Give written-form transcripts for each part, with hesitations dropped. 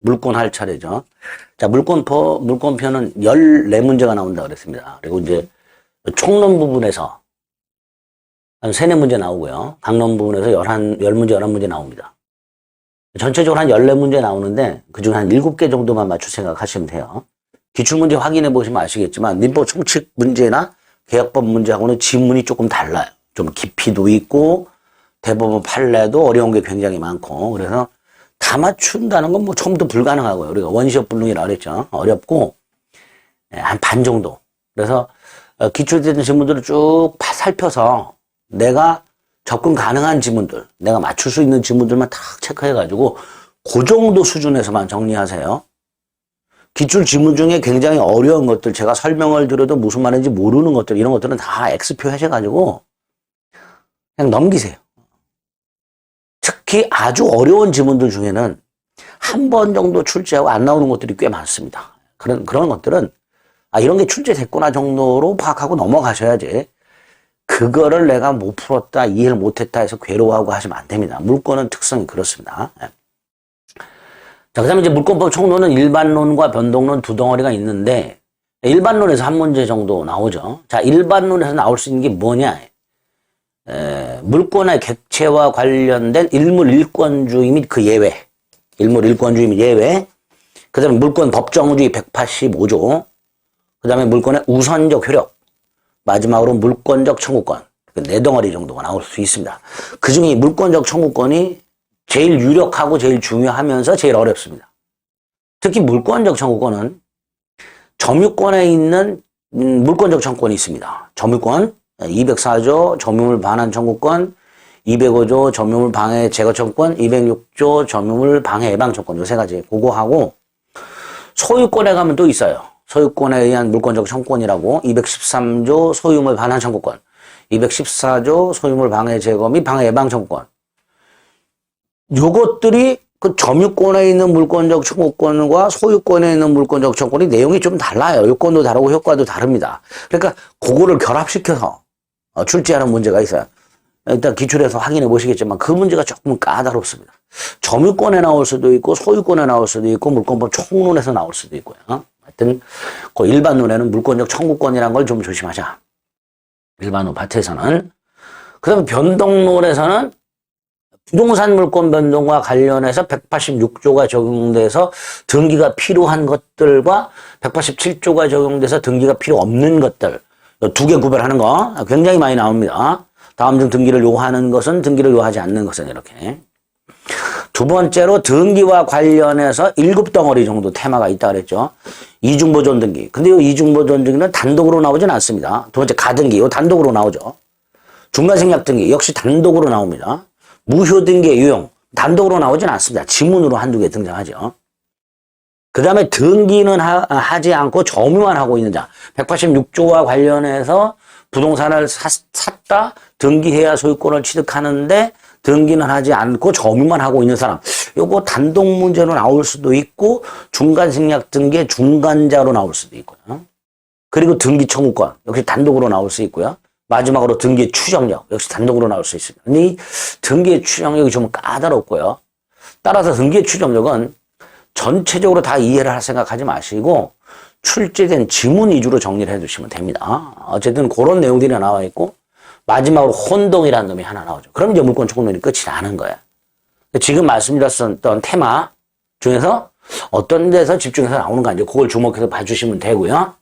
물권 할 차례죠. 자, 물권표는 14문제가 나온다 그랬습니다. 그리고 이제 총론 부분에서 한 3, 4문제 나오고요. 강론 부분에서 10문제, 11문제 나옵니다. 전체적으로 한 14문제 나오는데 그중에 한 7개 정도만 맞출 생각하시면 돼요. 기출문제 확인해 보시면 아시겠지만 민법 총칙 문제나 개혁법 문제하고는 지문이 조금 달라요. 좀 깊이도 있고 대법원 판례도 어려운 게 굉장히 많고 그래서 다 맞춘다는 건 뭐 처음부터 불가능하고요. 우리가 원시적 불능이라고 그랬죠. 어렵고 한 반 정도. 그래서 기출되는 지문들을 쭉 살펴서 내가 접근 가능한 지문들, 내가 맞출 수 있는 지문들만 탁 체크해가지고 그 정도 수준에서만 정리하세요. 기출 지문 중에 굉장히 어려운 것들, 제가 설명을 드려도 무슨 말인지 모르는 것들, 이런 것들은 다 X표 하셔가지고 그냥 넘기세요. 특히 아주 어려운 지문들 중에는 한 번 정도 출제하고 안 나오는 것들이 꽤 많습니다. 그런 것들은 이런 게 출제됐구나 정도로 파악하고 넘어가셔야지 그거를 내가 못 풀었다, 이해를 못했다 해서 괴로워하고 하시면 안 됩니다. 물권은 특성이 그렇습니다. 자, 그 다음에 이제 물권법 총론은 일반론과 변동론 두 덩어리가 있는데, 일반론에서 한 문제 정도 나오죠. 자, 일반론에서 나올 수 있는 게 뭐냐. 물권의 객체와 관련된 일물일권주의 및 그 예외. 일물일권주의 및 예외. 그 다음에 물권 법정주의 185조. 그 다음에 물권의 우선적 효력. 마지막으로 물권적 청구권. 네 덩어리 정도가 나올 수 있습니다. 그 중에 물권적 청구권이 제일 유력하고 제일 중요하면서 제일 어렵습니다. 특히 물권적 청구권은 점유권에 있는 물권적 청구권이 있습니다. 점유권 204조 점유물 반환 청구권, 205조 점유물 방해 제거 청구권, 206조 점유물 방해 예방 청구권 요 세 가지 그거하고 소유권에 가면 또 있어요. 소유권에 의한 물권적 청구권이라고 213조 소유물 반환 청구권, 214조 소유물 방해 제거 및 방해 예방 청구권 요것들이 그 점유권에 있는 물권적 청구권과 소유권에 있는 물권적 청구권이 내용이 좀 달라요. 요건도 다르고 효과도 다릅니다. 그러니까 그거를 결합시켜서 출제하는 문제가 있어요. 일단 기출에서 확인해 보시겠지만 그 문제가 조금 까다롭습니다. 점유권에 나올 수도 있고 소유권에 나올 수도 있고 물권법 총론에서 나올 수도 있고요. 하여튼 그 일반론에는 물권적 청구권이라는 걸 좀 조심하자. 일반론 파트에서는. 그 다음에 변동론에서는 부동산 물권 변동과 관련해서 186조가 적용돼서 등기가 필요한 것들과 187조가 적용돼서 등기가 필요 없는 것들 두 개 구별하는 거 굉장히 많이 나옵니다. 다음 중 등기를 요하는 것은 등기를 요하지 않는 것은 이렇게. 두 번째로 등기와 관련해서 7덩어리 정도 테마가 있다 그랬죠. 이중보존 등기. 근데 이 이중보존 등기는 단독으로 나오진 않습니다. 두 번째 가등기 이 단독으로 나오죠. 중간생략 등기 역시 단독으로 나옵니다. 무효등기의 유형 단독으로 나오진 않습니다. 지문으로 한두 개 등장하죠. 그 다음에 등기는 하지 않고 점유만 하고 있는 자 186조와 관련해서 부동산을 샀다 등기해야 소유권을 취득하는데 등기는 하지 않고 점유만 하고 있는 사람 요거 단독 문제로 나올 수도 있고 중간생략 등기의 중간자로 나올 수도 있고요. 그리고 등기 청구권 역시 단독으로 나올 수 있고요. 마지막으로 등기의 추정력 역시 단독으로 나올 수 있습니다. 근데 이 등기의 추정력이 좀 까다롭고요. 따라서 등기의 추정력은 전체적으로 다 이해를 할 생각하지 마시고 출제된 지문 위주로 정리를 해두시면 됩니다. 어쨌든 그런 내용들이 나와 있고 마지막으로 혼동이라는 놈이 하나 나오죠. 그럼 이제 물권 청구론이 끝이 나는 거예요. 지금 말씀드렸던 테마 중에서 어떤 데서 집중해서 나오는가 이제 그걸 주목해서 봐주시면 되고요.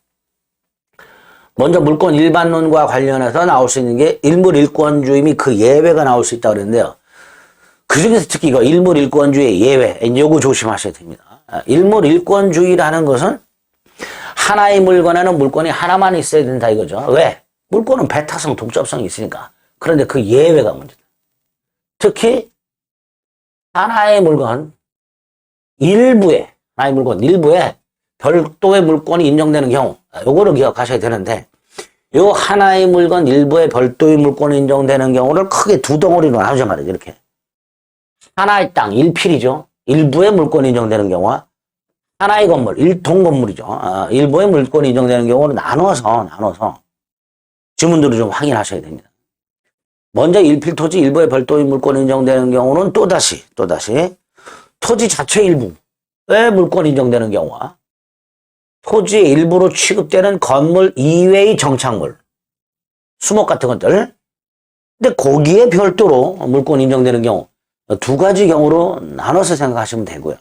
먼저 물권 일반론과 관련해서 나올 수 있는 게 일물일권주의 및 그 예외가 나올 수 있다고 그랬는데요. 그 중에서 특히 이거 일물일권주의 예외, 요거 조심하셔야 됩니다. 일물일권주의라는 것은 하나의 물건에는 물권이 하나만 있어야 된다 이거죠. 왜? 물권은 배타성, 독점성이 있으니까. 그런데 그 예외가 문제다. 특히 하나의 물건 일부에 별도의 물권이 인정되는 경우 요거를 기억하셔야 되는데 요 하나의 물건 일부에 별도의 물권이 인정되는 경우를 크게 두 덩어리로 나누자 말이죠. 이렇게 하나의 땅 1필이죠. 일부의 물권이 인정되는 경우와 하나의 건물 1동 건물이죠. 일부의 물권이 인정되는 경우는 나눠서 지문들을 좀 확인하셔야 됩니다. 먼저 1필 토지 일부의 별도의 물권이 인정되는 경우는 또다시 토지 자체 일부 물권 인정되는 경우와 토지의 일부로 취급되는 건물 이외의 정착물, 수목 같은 것들. 근데 거기에 별도로 물권 인정되는 경우 두 가지 경우로 나눠서 생각하시면 되고요.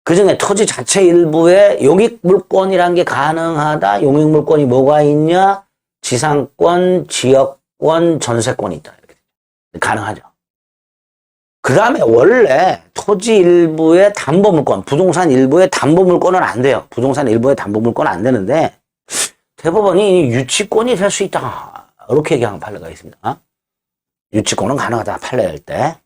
그 중에 토지 자체 일부에 용익물권이란 게 가능하다. 용익물권이 뭐가 있냐? 지상권, 지역권, 전세권이 있다. 이렇게 가능하죠. 그 다음에 원래 토지 일부의 담보물권, 부동산 일부의 담보물권은 안 돼요. 부동산 일부의 담보물권은 안 되는데 대법원이 유치권이 될 수 있다. 이렇게 얘기하는 판례가 있습니다. 유치권은 가능하다. 판례할 때.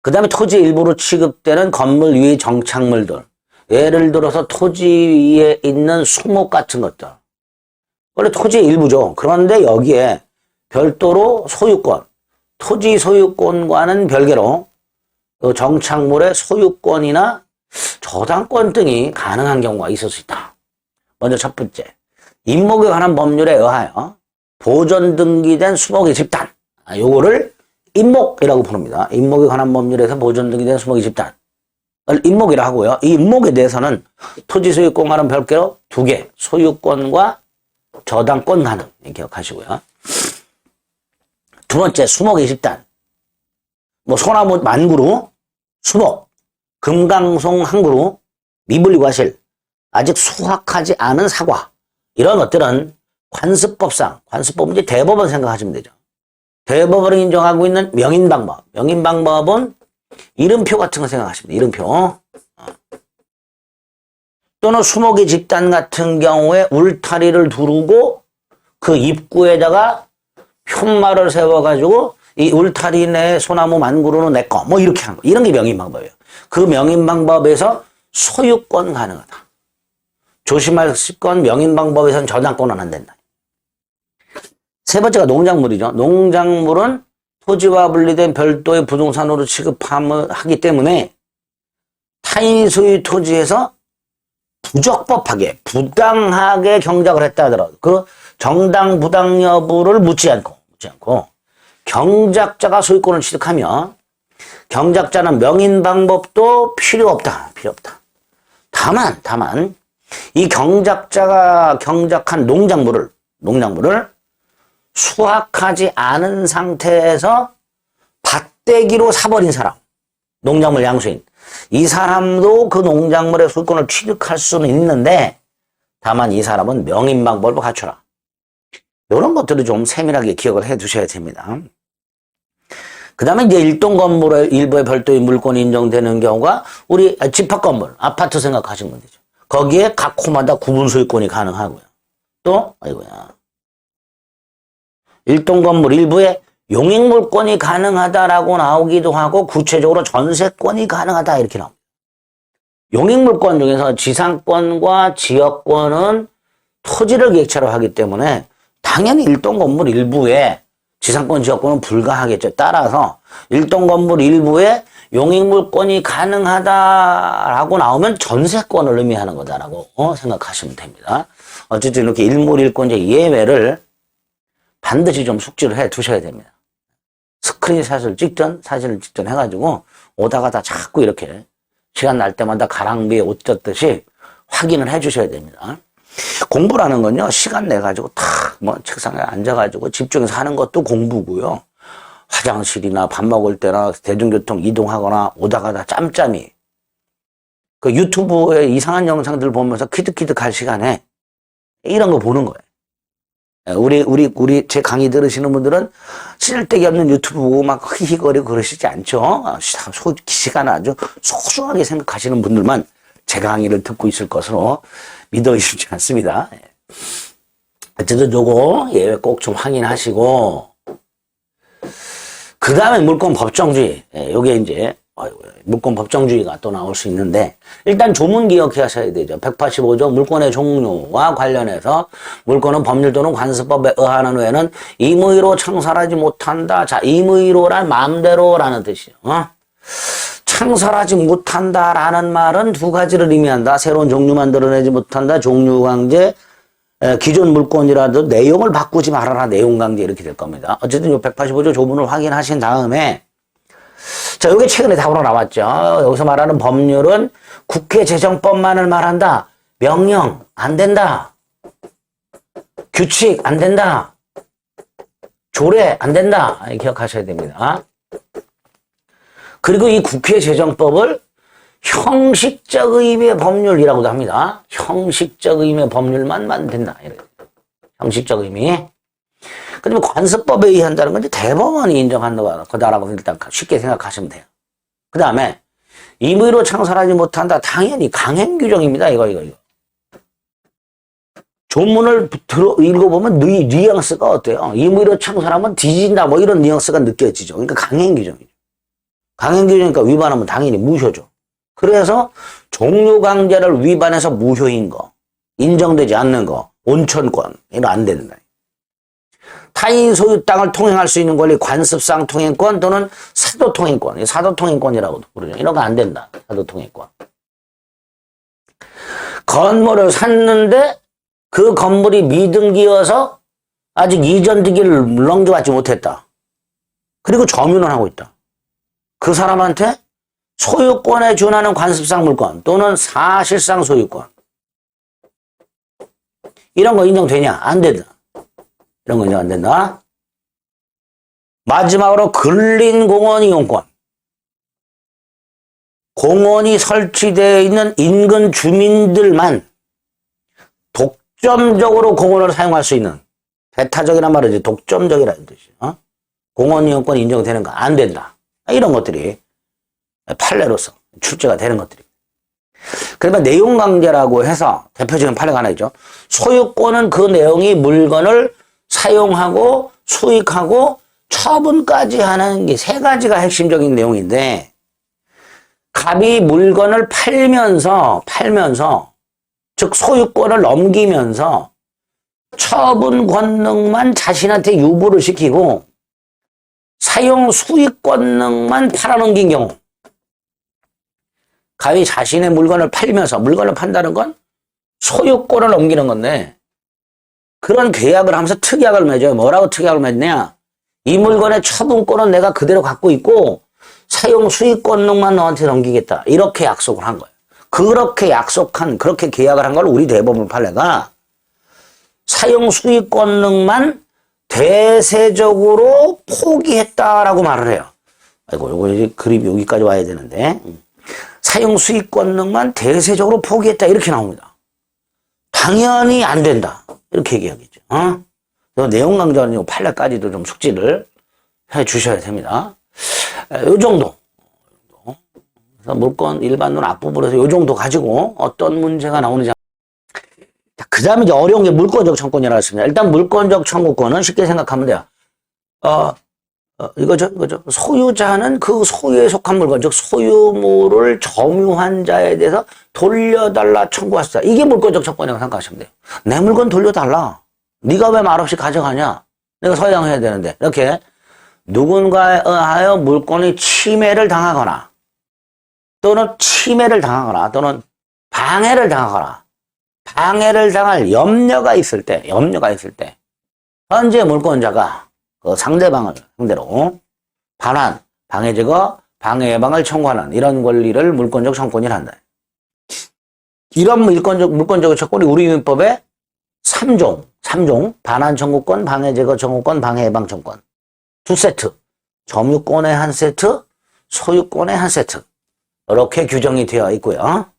그 다음에 토지 일부로 취급되는 건물 위의 정착물들. 예를 들어서 토지 위에 있는 수목 같은 것들. 원래 토지의 일부죠. 그런데 여기에 별도로 소유권, 토지 소유권과는 별개로 정착물의 소유권이나 저당권 등이 가능한 경우가 있을 수 있다. 먼저 첫 번째, 임목에 관한 법률에 의하여 보존 등기된 수목의 집단. 요거를 임목이라고 부릅니다. 임목에 관한 법률에서 보존 등기된 수목의 집단을 임목이라 하고요. 이 임목에 대해서는 토지 소유권과는 별개로 두 개, 소유권과 저당권 가능. 기억하시고요. 두 번째, 수목의 집단. 뭐 소나무 만그루, 수목, 금강송 한 그루, 미분리 과실, 아직 수확하지 않은 사과. 이런 것들은 관습법상, 관습법은 이제 대법원 생각하시면 되죠. 대법원이 인정하고 있는 명인방법. 명인방법은 이름표 같은 거 생각하시면 돼요. 이름표. 또는 수목의 집단 같은 경우에 울타리를 두르고 그 입구에다가 푯말을 세워가지고 이 울타리 내 소나무 만그루는 내 거. 뭐 이렇게 하는 거. 이런 게 명인방법이에요. 그 명인방법에서 소유권 가능하다. 조심할 건 명인방법에서는 저당권은 안 된다. 세 번째가 농작물이죠. 농작물은 토지와 분리된 별도의 부동산으로 취급하기 때문에 타인 소유 토지에서 부적법하게, 부당하게 경작을 했다 하더라도 그 정당 부당 여부를 묻지 않고 경작자가 소유권을 취득하면 경작자는 명인 방법도 필요 없다. 다만 이 경작자가 경작한 농작물을 수확하지 않은 상태에서 밭대기로 사버린 사람, 농작물 양수인, 이 사람도 그 농작물의 소유권을 취득할 수는 있는데 다만 이 사람은 명인방법을 갖춰라. 이런 것들을 좀 세밀하게 기억을 해 두셔야 됩니다. 그 다음에 이제 일동 건물의 일부의 별도의 물권이 인정되는 경우가 우리 집합건물, 아파트 생각하시면 되죠. 거기에 각 호마다 구분 소유권이 가능하고요. 또 일동 건물 일부에 용익물권이 가능하다라고 나오기도 하고 구체적으로 전세권이 가능하다 이렇게 나옵니다. 용익물권 중에서 지상권과 지역권은 토지를 객체로 하기 때문에 당연히 일동 건물 일부에 지상권 지역권은 불가하겠죠. 따라서 일동 건물 일부에 용익물권이 가능하다라고 나오면 전세권을 의미하는 거다라고 생각하시면 됩니다. 어쨌든 이렇게 일몰일권의 예외를 반드시 좀 숙지를 해 두셔야 됩니다. 스크린샷을 찍든 사진을 찍든 해가지고 오다가다 자꾸 이렇게 시간 날 때마다 가랑비에 옷 젖듯이 확인을 해 주셔야 됩니다. 공부라는 건요, 시간 내가지고 탁 뭐 책상에 앉아가지고 집중해서 하는 것도 공부고요. 화장실이나 밥 먹을 때나 대중교통 이동하거나 오다가다 짬짬이 그 유튜브에 이상한 영상들 보면서 키득키득 할 시간에 이런 거 보는 거예요. 우리 제 강의 들으시는 분들은 쓸데기 없는 유튜브 보고 막 히히거리고 그러시지 않죠? 시간을 아주 소중하게 생각하시는 분들만 제 강의를 듣고 있을 것으로 믿어지지 않습니다. 어쨌든 요거 예외 꼭 좀 확인하시고, 그 다음에 물권 법정주의. 요게 이제 물권 법정주의가 또 나올 수 있는데, 일단 조문 기억하셔야 되죠. 185조 물권의 종류와 관련해서 물권은 법률 또는 관습법에 의하는 외에는 임의로 창설하지 못한다. 자, 임의로란 마음대로라는 뜻이죠. 창설하지 못한다라는 말은 두 가지를 의미한다. 새로운 종류 만들어내지 못한다. 종류 강제. 기존 물권이라도 내용을 바꾸지 말아라. 내용 강제 이렇게 될 겁니다. 어쨌든 이 185조 조문을 확인하신 다음에 자, 이게 최근에 답으로 나왔죠. 여기서 말하는 법률은 국회 재정법만을 말한다. 명령 안 된다. 규칙 안 된다. 조례 안 된다. 기억하셔야 됩니다. 그리고 이 국회 재정법을 형식적 의미의 법률이라고도 합니다. 형식적 의미의 법률만 만든다. 형식적 의미. 그러면 관습법에 의한다는 건 이제 대법원이 인정한다고 일단 쉽게 생각하시면 돼요. 그 다음에 임의로 창설하지 못한다. 당연히 강행 규정입니다. 이거. 조문을 읽어보면 뉘앙스가 어때요? 임의로 창설하면 뒤진다. 뭐 이런 뉘앙스가 느껴지죠. 그러니까 강행 규정이죠. 강행 규정이니까 위반하면 당연히 무효죠. 그래서 종료강제를 위반해서 무효인 거, 인정되지 않는 거, 온천권 이거 안 된다. 타인 소유 땅을 통행할 수 있는 권리, 관습상 통행권 또는 사도 통행권, 사도 통행권이라고도 부르죠. 이런 거 안 된다. 사도 통행권. 건물을 샀는데 그 건물이 미등기여서 아직 이전 등기를 넘겨받지 못했다. 그리고 점유는 하고 있다. 그 사람한테 소유권에 준하는 관습상 물권 또는 사실상 소유권 이런 거 인정되냐? 안 된다. 이런 거 인정 안 된다. 마지막으로 근린공원 이용권. 공원이 설치되어 있는 인근 주민들만 독점적으로 공원을 사용할 수 있는, 배타적이란 말이지 독점적이라는 뜻이야. 공원 이용권 인정되는 거 안 된다. 이런 것들이 판례로서 출제가 되는 것들이. 그러면 내용 강제라고 해서 대표적인 판례가 하나 있죠. 소유권은 그 내용이 물건을 사용하고 수익하고 처분까지 하는 게 세 가지가 핵심적인 내용인데, 갑이 물건을 팔면서 즉 소유권을 넘기면서 처분 권능만 자신한테 유보를 시키고 사용 수익 권능만 팔아넘긴 경우, 갑이 자신의 물건을 팔면서, 물건을 판다는 건 소유권을 넘기는 건데, 그런 계약을 하면서 특약을 맺어요. 뭐라고 특약을 맺냐? 이 물건의 처분권은 내가 그대로 갖고 있고 사용 수익 권능만 너한테 넘기겠다. 이렇게 약속을 한 거예요. 그렇게 계약을 한 걸 우리 대법원 판례가 사용 수익 권능만 대세적으로 포기했다라고 말을 해요. 아이고, 요거 이제 그림이 여기까지 와야 되는데. 사용 수익 권능만 대세적으로 포기했다. 이렇게 나옵니다. 당연히 안 된다. 이렇게 얘기하겠죠. 내용 강조하는 판례까지도 좀 숙지를 해 주셔야 됩니다. 요 정도. 그래서 물권 일반론 앞부분에서 요 정도 가지고 어떤 문제가 나오는지. 그 다음에 이제 어려운 게 물권적 청구권이라고 했습니다. 일단 물권적 청구권은 쉽게 생각하면 돼요. 이거죠. 소유자는 그 소유에 속한 물건, 즉 소유물을 점유한 자에 대해서 돌려달라 청구할 수 있다. 이게 물권적 청구권이라고 생각하시면 돼요. 내 물건 돌려달라. 네가 왜 말없이 가져가냐? 내가 서양해야 되는데. 이렇게 누군가에 의하여 물권이 침해를 당하거나 또는 방해를 당할 염려가 있을 때 현재 물권자가 그 상대방을 상대로 반환, 방해 제거, 방해 예방을 청구하는 이런 권리를 물권적 청구권이라 한다. 이런 물권적 청구권이 우리 민법에 3종, 반환 청구권, 방해 제거 청구권, 방해 예방 청구권 2세트, 점유권의 한 세트, 소유권의 한 세트 이렇게 규정이 되어 있고요.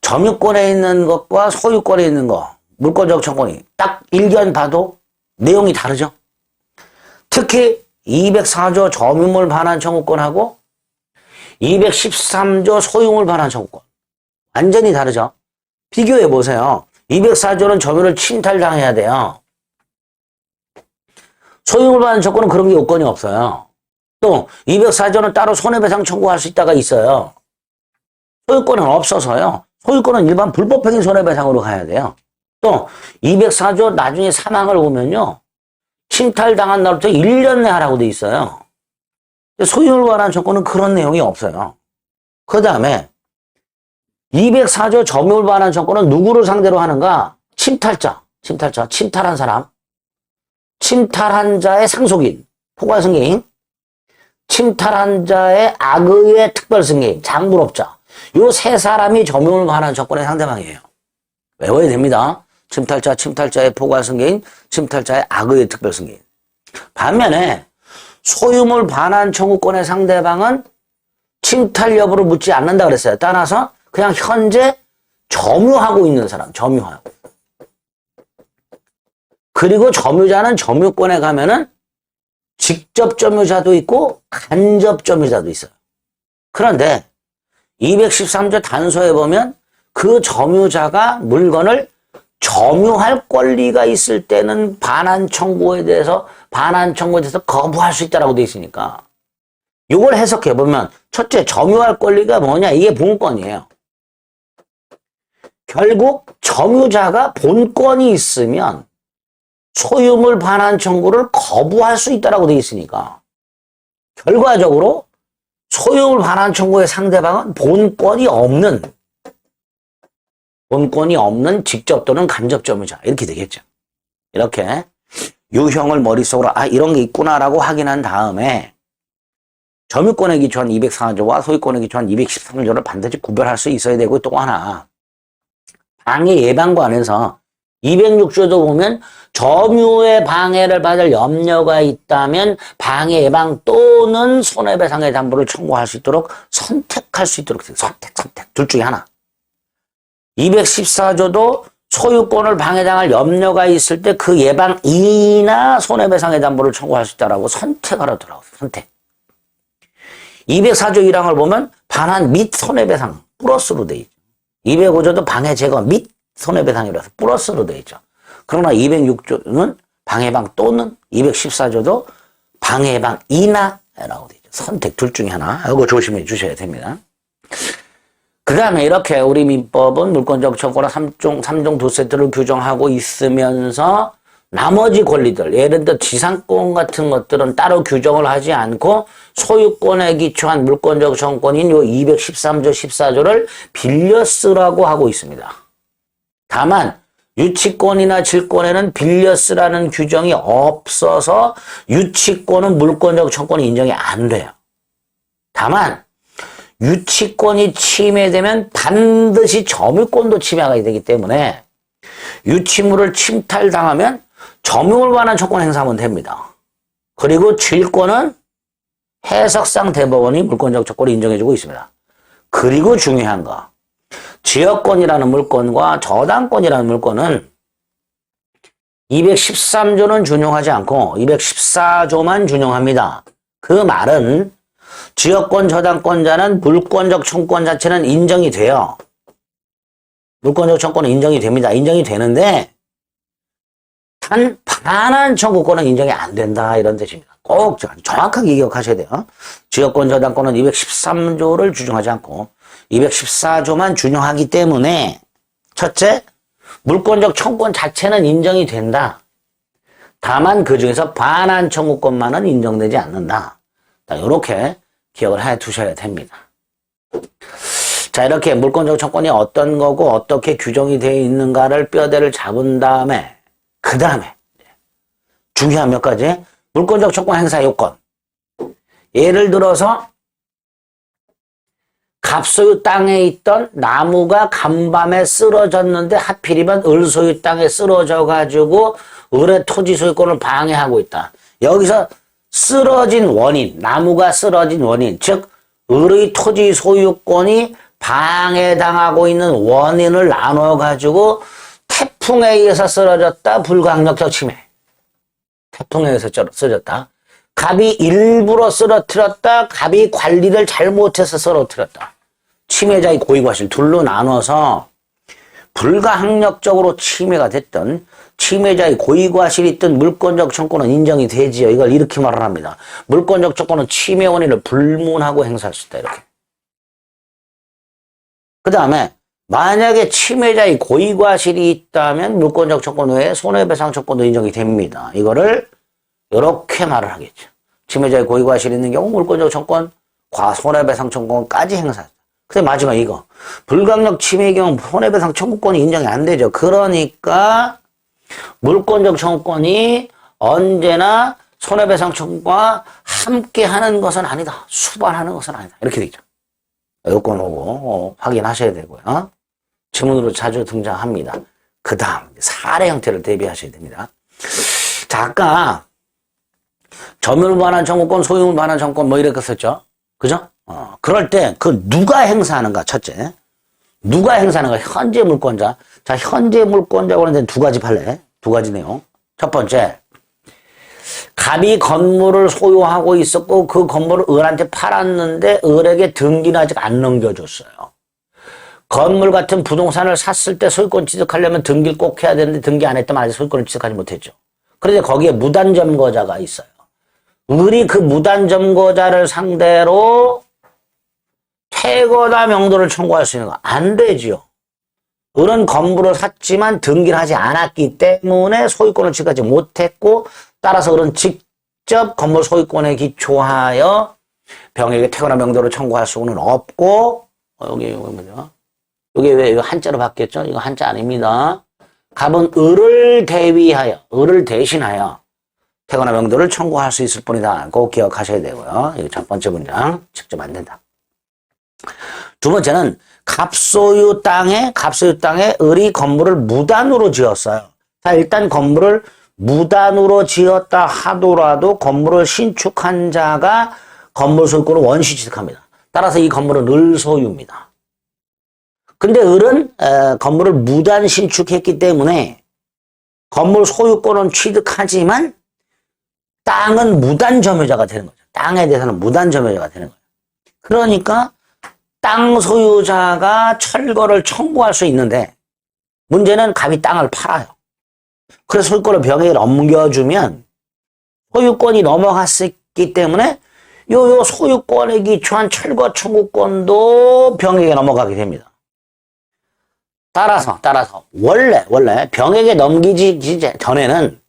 점유권에 있는 것과 소유권에 있는 것, 물권적 청구권이 딱 일견 봐도 내용이 다르죠. 특히 204조 점유물 반환 청구권하고 213조 소유물 반환 청구권 완전히 다르죠. 비교해 보세요. 204조는 점유를 침탈당해야 돼요. 소유물 반환 청구권은 그런 게 요건이 없어요. 또 204조는 따로 손해배상 청구할 수 있다가 있어요. 소유권은 없어서요. 소유권은 일반 불법행위 손해배상으로 가야 돼요. 또 204조 나중에 사망을 보면요. 침탈당한 날부터 1년 내 하라고 돼 있어요. 소유물 반환 청구는 그런 내용이 없어요. 그 다음에 204조 점유물 반환 청구는 누구를 상대로 하는가? 침탈자, 침탈한 사람, 침탈한 자의 상속인, 포괄승계인, 침탈한 자의 악의의 특별 승계인, 장물업자. 요 세 사람이 점유물 반환 청구권의 상대방이에요. 외워야 됩니다. 침탈자, 침탈자의 포괄 승계인, 침탈자의 악의의 특별 승계인. 반면에 소유물 반환 청구권의 상대방은 침탈 여부를 묻지 않는다 그랬어요. 따라서 그냥 현재 점유하고 있는 사람, 점유하고. 그리고 점유자는 점유권에 가면은 직접 점유자도 있고 간접 점유자도 있어요. 그런데 213조 단서에 보면 그 점유자가 물건을 점유할 권리가 있을 때는 반환 청구에 대해서 거부할 수 있다라고 되어 있으니까 이걸 해석해 보면 첫째 점유할 권리가 뭐냐? 이게 본권이에요. 결국 점유자가 본권이 있으면 소유물 반환 청구를 거부할 수 있다라고 되어 있으니까 결과적으로 소유물 반환 청구의 상대방은 본권이 없는 직접 또는 간접 점유자 이렇게 되겠죠. 이렇게 유형을 머릿속으로 이런 게 있구나라고 확인한 다음에 점유권에 기초한 204조와 소유권에 기초한 213조를 반드시 구별할 수 있어야 되고 또 하나 방해 예방관에서 206조도 보면 점유의 방해를 받을 염려가 있다면 방해 예방 또는 손해배상의 담보를 청구할 수 있도록 선택할 수 있도록 선택 둘 중에 하나. 214조도 소유권을 방해당할 염려가 있을 때 그 예방이나 손해배상의 담보를 청구할 수 있다라고 선택하라더라고요. 선택. 204조 1항을 보면 반환 및 손해배상 플러스로 돼 있죠. 205조도 방해 제거 및 손해배상이라서 플러스로 돼 있죠. 그러나 206조는 방해방 또는 214조도 방해방이나라고 돼 있죠. 선택 둘 중에 하나. 이거 조심해 주셔야 됩니다. 그 다음에 이렇게 우리 민법은 물권적 청구나 3종 2세트를 규정하고 있으면서 나머지 권리들, 예를 들어 지상권 같은 것들은 따로 규정을 하지 않고 소유권에 기초한 물권적 청구권인 요 213조 14조를 빌려 쓰라고 하고 있습니다. 다만 유치권이나 질권에는 빌려 쓰라는 규정이 없어서 유치권은 물권적 청구권이 인정이 안 돼요. 다만 유치권이 침해되면 반드시 점유권도 침해가 되기 때문에 유치물을 침탈당하면 점유물 반환 청구권 행사하면 됩니다. 그리고 질권은 해석상 대법원이 물권적 청구권을 인정해주고 있습니다. 그리고 중요한 거 지역권이라는 물권과 저당권이라는 물권은 213조는 준용하지 않고 214조만 준용합니다. 그 말은 지역권 저당권자는 물권적 청구권 자체는 인정이 돼요. 물권적 청구권은 인정이 됩니다. 인정이 되는데 단 반환 청구권은 인정이 안 된다 이런 뜻입니다. 꼭 정확하게 기억하셔야 돼요. 지역권 저당권은 213조를 준용하지 않고 214조만 준용하기 때문에 첫째, 물권적 청구권 자체는 인정이 된다. 다만 그중에서 반환 청구권만은 인정되지 않는다. 이렇게 기억을 해 두셔야 됩니다. 자, 이렇게 물권적 청구권이 어떤 거고 어떻게 규정이 되어 있는가를 뼈대를 잡은 다음에 그 다음에 중요한 몇 가지 물권적 청구권 행사 요건. 예를 들어서 갑소유 땅에 있던 나무가 간밤에 쓰러졌는데 하필이면 을소유 땅에 쓰러져 가지고 을의 토지 소유권을 방해하고 있다. 여기서 쓰러진 원인, 나무가 쓰러진 원인, 즉 을의 토지 소유권이 방해당하고 있는 원인을 나눠 가지고 태풍에 의해서 쓰러졌다, 불강력적 침해. 태풍에 의해서 쓰러졌다. 갑이 일부러 쓰러뜨렸다, 갑이 관리를 잘못해서 쓰러뜨렸다. 침해자의 고의과실 둘로 나눠서 불가항력적으로 침해가 됐던 침해자의 고의과실이 있던 물권적 청구는 인정이 되지요. 이걸 이렇게 말을 합니다. 물권적 청구는 침해 원인을 불문하고 행사할 수 있다. 이렇게. 그 다음에 만약에 침해자의 고의과실이 있다면 물권적 청구권 외에 손해배상 청구권도 인정이 됩니다. 이거를 이렇게 말을 하겠죠. 침해자의 고의과실이 있는 경우 물권적 청구권, 손해배상 청구권까지 행사한다. 근데 마지막 이거 불강력 침해의 경우 손해배상 청구권이 인정이 안 되죠. 그러니까 물권적 청구권이 언제나 손해배상 청구가 함께 하는 것은 아니다. 수반하는 것은 아니다. 이렇게 되죠. 요건 오고 확인하셔야 되고요. 지문으로 자주 등장합니다. 그 다음 사례 형태를 대비하셔야 됩니다. 자, 아까 점유물 반환 청구권, 소유물 반환 청구권 뭐 이렇게 썼죠. 그죠? 그럴 때 그 누가 행사하는가 첫째. 누가 행사하는가? 현재 물권자. 자, 현재 물권자고 하는데 두 가지 판례. 두 가지 내용. 첫 번째. 갑이 건물을 소유하고 있었고 그 건물을 을한테 팔았는데 을에게 등기는 아직 안 넘겨줬어요. 건물 같은 부동산을 샀을 때 소유권 취득하려면 등기를 꼭 해야 되는데 등기 안 했다면 아직 소유권을 취득하지 못했죠. 그런데 거기에 무단점거자가 있어요. 을이 그 무단점거자를 상대로 퇴거나 명도를 청구할 수 있는 거 안 되지요. 을은 건물을 샀지만 등기를 하지 않았기 때문에 소유권을 취득하지 못했고 따라서 을은 직접 건물 소유권에 기초하여 병에게 퇴거나 명도를 청구할 수는 없고 여기 뭐죠? 여기 왜 이거 한자로 바뀌었죠? 이거 한자 아닙니다. 갑은 을을 대신하여 퇴거나 명도를 청구할 수 있을 뿐이다. 꼭 기억하셔야 되고요. 이거 첫 번째 문장 직접 안 된다. 두 번째는 갑소유 땅에 을이 건물을 무단으로 지었어요. 자, 일단 건물을 무단으로 지었다 하더라도 건물을 신축한 자가 건물 소유권을 원시 취득합니다. 따라서 이 건물은 을 소유입니다. 근데 을은 건물을 무단 신축했기 때문에 건물 소유권은 취득하지만 땅은 무단 점유자가 되는 거죠. 땅에 대해서는 무단 점유자가 되는 거예요. 그러니까 땅 소유자가 철거를 청구할 수 있는데 문제는 갑이 땅을 팔아요. 그래서 소유권을 병에게 넘겨주면 소유권이 넘어갔기 때문에 요 소유권에 기초한 철거 청구권도 병에게 넘어가게 됩니다. 따라서 원래 병에게 넘기지 전에는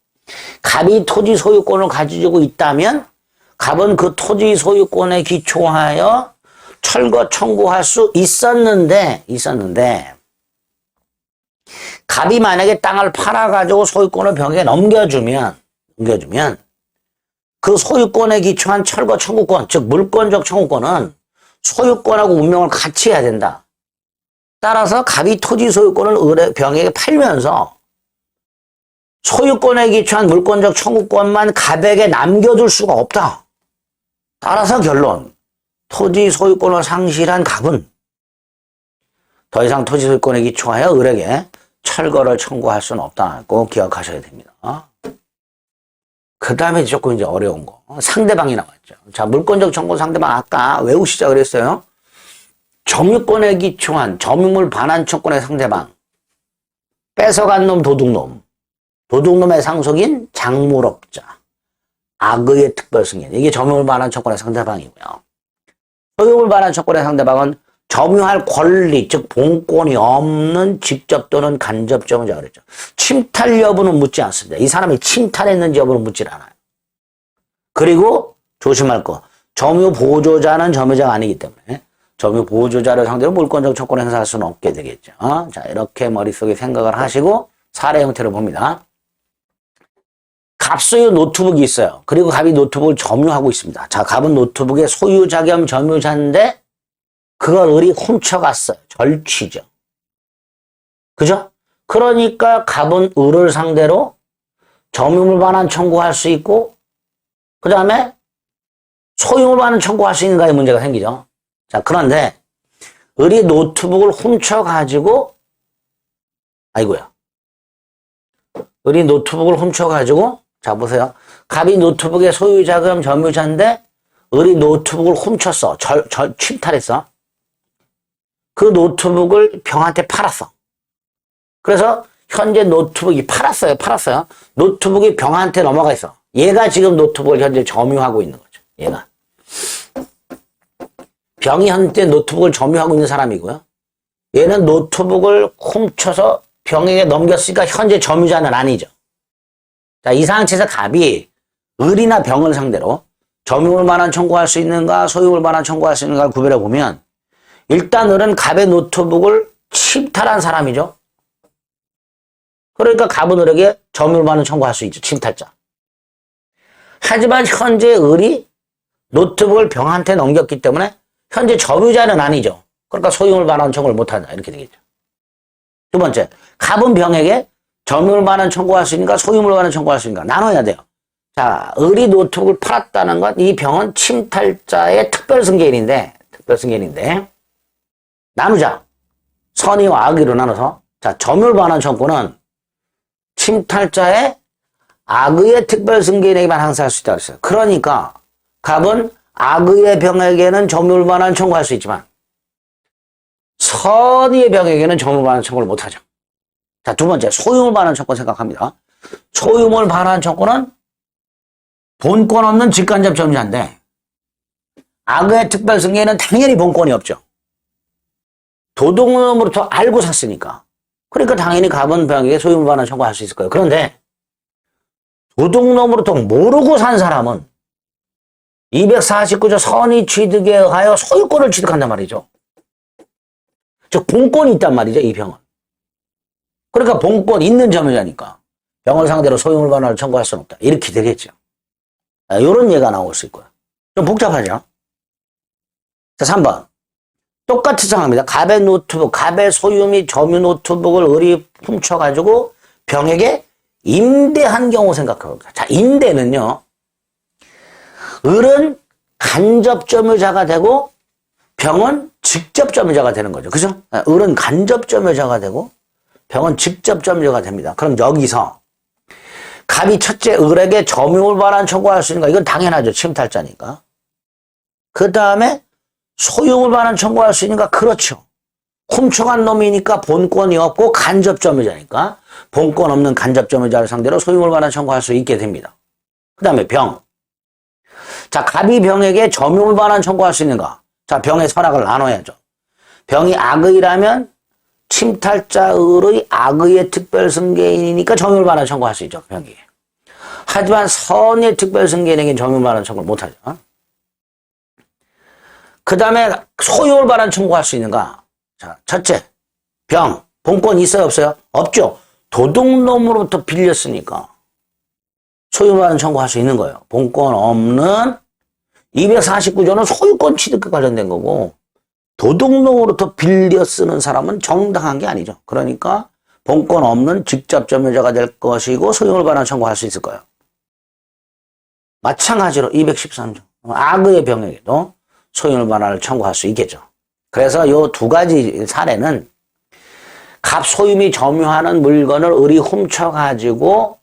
갑이 토지 소유권을 가지고 있다면 갑은 그 토지 소유권에 기초하여 철거 청구할 수 있었는데 갑이 만약에 땅을 팔아가지고 소유권을 병에게 넘겨주면 그 소유권에 기초한 철거 청구권, 즉 물권적 청구권은 소유권하고 운명을 같이 해야 된다. 따라서 갑이 토지 소유권을 병에게 팔면서 소유권에 기초한 물권적 청구권만 갑에게 남겨둘 수가 없다. 따라서 결론. 토지 소유권을 상실한 갑은 더 이상 토지 소유권에 기초하여 을에게 철거를 청구할 수는 없다. 꼭 기억하셔야 됩니다. 그 다음에 조금 이제 어려운 거. 상대방이 나왔죠. 자, 물권적 청구 상대방 아까 외우시자 그랬어요. 점유권에 기초한 점유물 반환 청구권의 상대방. 뺏어간 놈 도둑놈. 도둑놈의 상속인 장물업자. 악의의 특별승인. 이게 점유물 반환 청구권의 상대방이고요. 소유물 반환 청구권의 상대방은 점유할 권리, 즉 본권이 없는 직접 또는 간접 점유자 그랬죠. 침탈 여부는 묻지 않습니다. 이 사람이 침탈했는지 여부는 묻질 않아요. 그리고 조심할 거, 점유 보조자는 점유자가 아니기 때문에 점유 보조자를 상대로 물권적 청구권을 행사할 수는 없게 되겠죠. 자, 이렇게 머릿속에 생각을 하시고 사례 형태를 봅니다. 갑소유 노트북이 있어요. 그리고 갑이 노트북을 점유하고 있습니다. 자, 갑은 노트북의 소유자 겸 점유자인데 그걸 을이 훔쳐갔어요. 절취죠. 그죠? 그러니까 갑은 을을 상대로 점유물 반환 청구할 수 있고 그 다음에 소유물 반환 청구할 수 있는가에 문제가 생기죠. 자, 그런데 을이 노트북을 훔쳐가지고 을이 노트북을 훔쳐가지고 자, 보세요. 갑이 노트북의 소유자 겸 점유자인데 을이 노트북을 훔쳤어. 침탈했어. 그 노트북을 병한테 팔았어. 그래서 현재 노트북이 팔았어요. 노트북이 병한테 넘어가 있어. 얘가 지금 노트북을 현재 점유하고 있는 거죠. 얘가. 병이 현재 노트북을 점유하고 있는 사람이고요. 얘는 노트북을 훔쳐서 병에게 넘겼으니까 현재 점유자는 아니죠. 자, 이 상태에서 갑이 을이나 병을 상대로 점유물 반환 청구할 수 있는가 소유물 반환 청구할 수 있는가를 구별해 보면 일단 을은 갑의 노트북을 침탈한 사람이죠. 그러니까 갑은 을에게 점유물 반환 청구할 수 있죠. 침탈자. 하지만 현재 을이 노트북을 병한테 넘겼기 때문에 현재 점유자는 아니죠. 그러니까 소유물 반환 청구를 못한다. 이렇게 되겠죠. 두 번째, 갑은 병에게 점유물 반환 청구할 수 있는가 소유물 반환 청구할 수 있는가 나눠야 돼요. 자, 을이 노트북을 팔았다는 것, 이 병은 침탈자의 특별승계인인데 나누자. 선의와 악의로 나눠서 자, 점유물 반환 청구는 침탈자의 악의의 특별승계인에게만 항사할 수 있다고 했어요. 그러니까 갑은 악의의 병에게는 점유물 반환 청구할 수 있지만 선의의 병에게는 점유물 반환 청구를 못하죠. 자, 두 번째, 소유물 반환 청구 생각합니다. 소유물 반환 청구는 본권 없는 직간접 점유자인데 악의 특별승계는 당연히 본권이 없죠. 도둑놈으로부터 알고 샀으니까. 그러니까 당연히 갑은 병에게 소유물 반환 청구할 수 있을 거예요. 그런데 도둑놈으로부터 모르고 산 사람은 249조 선의 취득에 의하여 소유권을 취득한단 말이죠. 즉 본권이 있단 말이죠. 이 병은. 그러니까 본권 있는 점유자니까 병을 상대로 소유물 반환을 청구할 수는 없다. 이렇게 되겠죠. 이런 예가 나올 수 있고요. 좀 복잡하죠. 자, 3번. 똑같은 상황입니다. 갑의 노트북, 갑의 소유 및 점유 노트북을 을이 훔쳐가지고 병에게 임대한 경우 생각해봅니다. 자, 임대는요. 을은 간접 점유자가 되고 병은 직접 점유자가 되는 거죠. 그죠? 을은 간접 점유자가 되고 병은 직접 점유자가 됩니다. 그럼 여기서 갑이 첫째 을에게 점유물 반환 청구할 수 있는가? 이건 당연하죠. 침탈자니까. 그 다음에 소유물 반환 청구할 수 있는가? 그렇죠. 훔쳐간 놈이니까 본권이 없고 간접 점유자니까 본권 없는 간접 점유자를 상대로 소유물 반환 청구할 수 있게 됩니다. 그 다음에 병. 자, 갑이 병에게 점유물 반환 청구할 수 있는가? 자, 병의 선악을 나눠야죠. 병이 악의라면 침탈자 을의 악의의 특별승계인이니까 점유물 반환 청구할 수 있죠. 병이. 하지만 선의 특별승계인에게는 점유물 반환 청구를 못하죠. 그 다음에 소유물 반환 청구할 수 있는가? 자, 첫째, 병. 본권 있어요, 없어요? 없죠. 도둑놈으로부터 빌렸으니까 소유물 반환 청구할 수 있는 거예요. 본권 없는 249조는 소유권 취득과 관련된 거고 도둑놈으로부터 빌려 쓰는 사람은 정당한 게 아니죠. 그러니까 본권 없는 직접 점유자가 될 것이고 소유물 반환 청구할 수 있을 거예요. 마찬가지로 213조. 악의의 병에게도 소유물 반환을 청구할 수 있겠죠. 그래서 이 두 가지 사례는 갑 소유 및 점유하는 물건을 을이 훔쳐가지고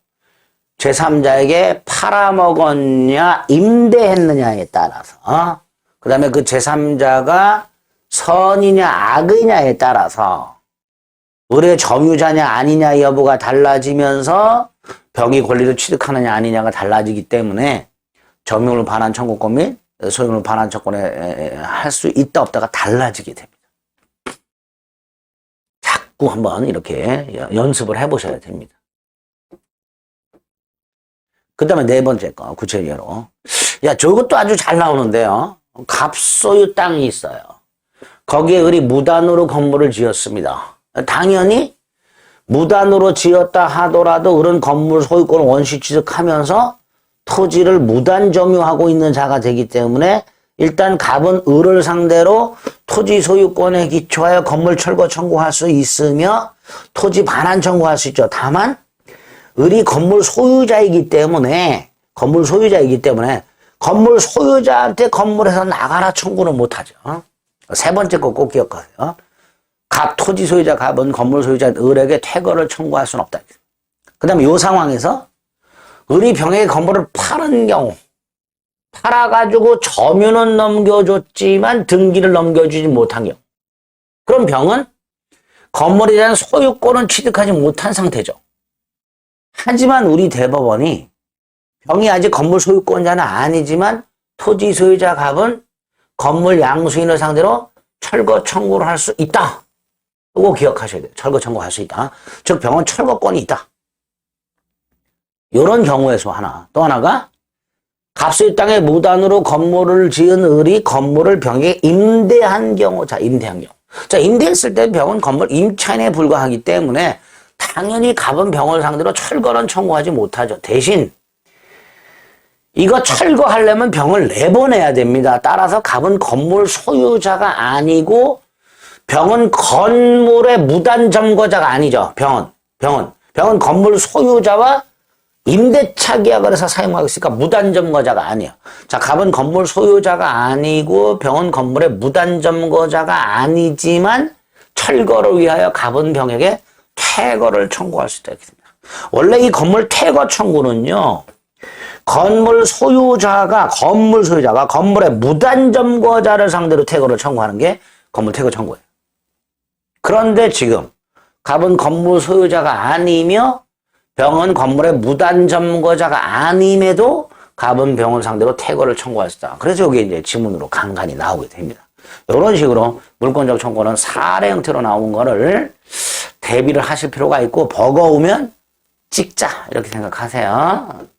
제3자에게 팔아먹었냐 임대했느냐에 따라서 그 다음에 그 제3자가 선이냐 악의냐에 따라서 을의 점유자냐 아니냐 여부가 달라지면서 병이 권리를 취득하느냐 아니냐가 달라지기 때문에 점유물 반환 청구권 및 소유물 반환 청구권에 할 수 있다 없다가 달라지게 됩니다. 자꾸 한번 이렇게 연습을 해보셔야 됩니다. 그 다음에 네 번째 거 구체예로. 야, 저것도 아주 잘 나오는데요. 갑소유 땅이 있어요. 거기에 을이 무단으로 건물을 지었습니다. 당연히 무단으로 지었다 하더라도 을은 건물 소유권을 원시 취득하면서 토지를 무단 점유하고 있는 자가 되기 때문에 일단 갑은 을을 상대로 토지 소유권에 기초하여 건물 철거 청구할 수 있으며 토지 반환 청구할 수 있죠. 다만 을이 건물 소유자이기 때문에 건물 소유자한테 건물에서 나가라 청구는 못하죠. 세 번째 거 꼭 기억하세요. 갑 토지 소유자 갑은 건물 소유자 을에게 퇴거를 청구할 수는 없다. 그 다음에 이 상황에서 을이 병에게 건물을 파는 경우 팔아가지고 점유는 넘겨줬지만 등기를 넘겨주지 못한 경우 그럼 병은 건물에 대한 소유권은 취득하지 못한 상태죠. 하지만 우리 대법원이 병이 아직 건물 소유권자는 아니지만 토지 소유자 갑은 건물 양수인을 상대로 철거 청구를 할 수 있다. 이거 기억하셔야 돼요. 철거 청구할 수 있다. 즉 병은 철거권이 있다. 이런 경우에서 하나. 또 하나가 갑소유 땅에 무단으로 건물을 지은 을이 건물을 병에게 임대한 경우. 자, 임대한 경우. 자, 임대했을 때 병은 건물 임차인에 불과하기 때문에 당연히 갑은 병을 상대로 철거는 청구하지 못하죠. 대신 이거 철거하려면 병을 병을 됩니다. 따라서 갑은 건물 소유자가 아니고 병은 건물의 무단 점거자가 아니죠. 병은 건물 소유자와 임대차 계약을 해서 사용하고 있으니까 무단 점거자가 아니에요. 자, 갑은 건물 소유자가 아니고 병은 건물의 무단 점거자가 아니지만 철거를 위하여 갑은 병에게 퇴거를 청구할 수 있다. 이렇게 됩니다. 원래 이 건물 퇴거 청구는요. 건물 소유자가 건물의 무단 점거자를 상대로 퇴거를 청구하는 게 건물 퇴거 청구예요. 그런데 지금 갑은 건물 소유자가 아니며 병은 건물의 무단 점거자가 아님에도 갑은 병을 상대로 퇴거를 청구할 수 있다. 그래서 여기 이제 지문으로 간간히 나오게 됩니다. 이런 식으로 물권적 청구는 사례 형태로 나온 거를 대비를 하실 필요가 있고 버거우면 찍자 이렇게 생각하세요.